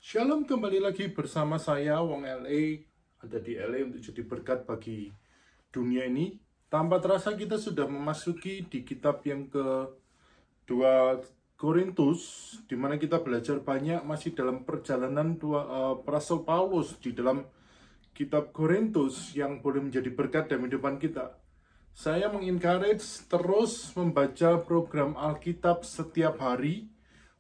Shalom, kembali lagi bersama saya Wong LA. Ada di LA untuk jadi berkat bagi dunia ini. Tanpa terasa kita sudah memasuki di kitab yang ke-2 Korintus, di mana kita belajar banyak masih dalam perjalanan Rasul Paulus di dalam kitab Korintus yang boleh menjadi berkat dalam kehidupan kita. Saya mengencourage terus membaca program Alkitab setiap hari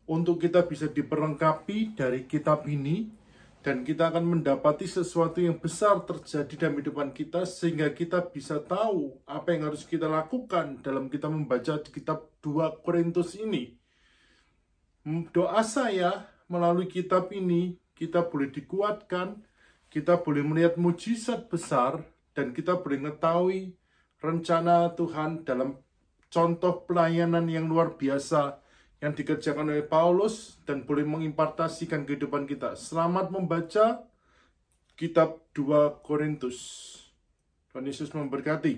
untuk kita bisa diperlengkapi dari kitab ini, dan kita akan mendapati sesuatu yang besar terjadi dalam kehidupan kita, sehingga kita bisa tahu apa yang harus kita lakukan dalam kita membaca kitab 2 Korintus ini. Doa saya melalui kitab ini, kita boleh dikuatkan, kita boleh melihat mujizat besar, dan kita boleh mengetahui rencana Tuhan dalam contoh pelayanan yang luar biasa yang dikerjakan oleh Paulus dan boleh mengimpartasikan kehidupan kita. Selamat membaca kitab 2 Korintus. Tuhan Yesus memberkati.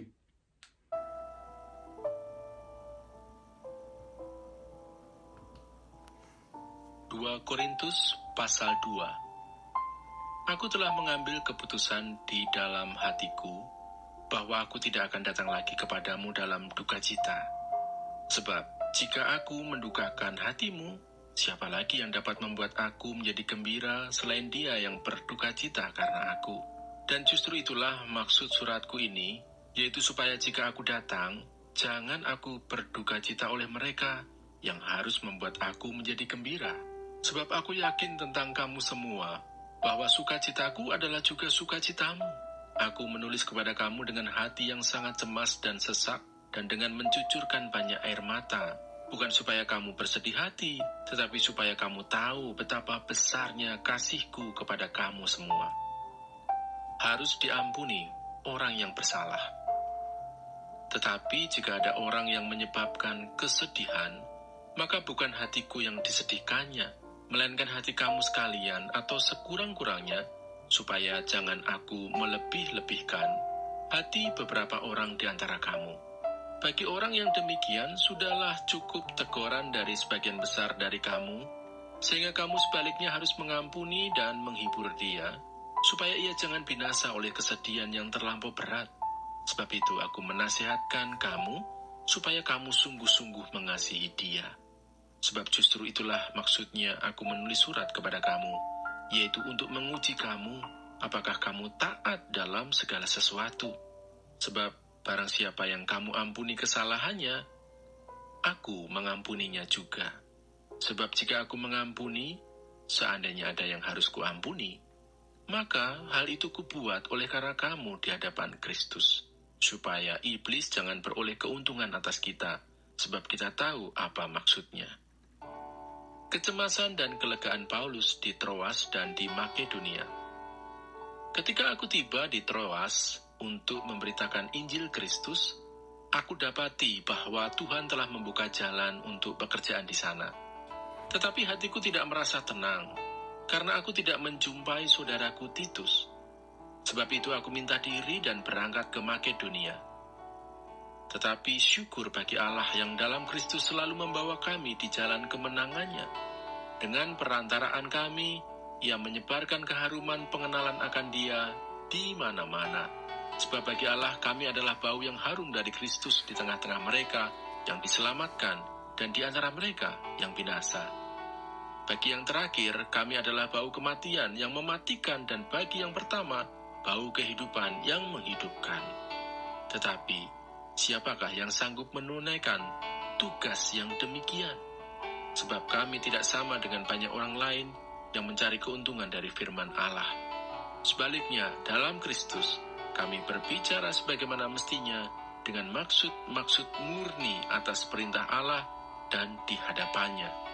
2 Korintus pasal 2. Aku telah mengambil keputusan di dalam hatiku bahwa aku tidak akan datang lagi kepadamu dalam duka cita. Sebab jika aku mendukakan hatimu, siapa lagi yang dapat membuat aku menjadi gembira selain dia yang berduka cita karena aku? Dan justru itulah maksud suratku ini, yaitu supaya jika aku datang, jangan aku berduka cita oleh mereka yang harus membuat aku menjadi gembira. Sebab aku yakin tentang kamu semua, bahwa sukacitaku adalah juga sukacitamu. Aku menulis kepada kamu dengan hati yang sangat cemas dan sesak, dan dengan mencucurkan banyak air mata, bukan supaya kamu bersedih hati, tetapi supaya kamu tahu betapa besarnya kasihku kepada kamu semua. Harus diampuni orang yang bersalah. Tetapi jika ada orang yang menyebabkan kesedihan, maka bukan hatiku yang disedihkannya, melainkan hati kamu sekalian atau sekurang-kurangnya, supaya jangan aku melebih-lebihkan hati beberapa orang di antara kamu. Bagi orang yang demikian, sudahlah cukup teguran dari sebagian besar dari kamu, sehingga kamu sebaliknya harus mengampuni dan menghibur dia, supaya ia jangan binasa oleh kesedihan yang terlampau berat. Sebab itu aku menasihatkan kamu, supaya kamu sungguh-sungguh mengasihi dia. Sebab justru itulah maksudnya aku menulis surat kepada kamu, yaitu untuk menguji kamu, apakah kamu taat dalam segala sesuatu. Sebab barang siapa yang kamu ampuni kesalahannya, aku mengampuninya juga. Sebab jika aku mengampuni, seandainya ada yang harus kuampuni, maka hal itu kubuat oleh karena kamu di hadapan Kristus, supaya iblis jangan beroleh keuntungan atas kita, sebab kita tahu apa maksudnya. Kecemasan dan kelegaan Paulus di Troas dan di Makedonia. Ketika aku tiba di Troas untuk memberitakan Injil Kristus, aku dapati bahwa Tuhan telah membuka jalan untuk pekerjaan di sana. Tetapi hatiku tidak merasa tenang, karena aku tidak menjumpai saudaraku Titus. Sebab itu aku minta diri dan berangkat ke Makedonia. Tetapi syukur bagi Allah yang dalam Kristus selalu membawa kami di jalan kemenangannya. Dengan perantaraan kami, Ia menyebarkan keharuman pengenalan akan Dia di mana-mana. Sebab bagi Allah kami adalah bau yang harum dari Kristus di tengah-tengah mereka yang diselamatkan dan di antara mereka yang binasa. Bagi yang terakhir, kami adalah bau kematian yang mematikan, dan bagi yang pertama, bau kehidupan yang menghidupkan. Tetapi, siapakah yang sanggup menunaikan tugas yang demikian? Sebab kami tidak sama dengan banyak orang lain yang mencari keuntungan dari firman Allah. Sebaliknya, dalam Kristus, kami berbicara sebagaimana mestinya dengan maksud-maksud murni atas perintah Allah dan di hadapannya.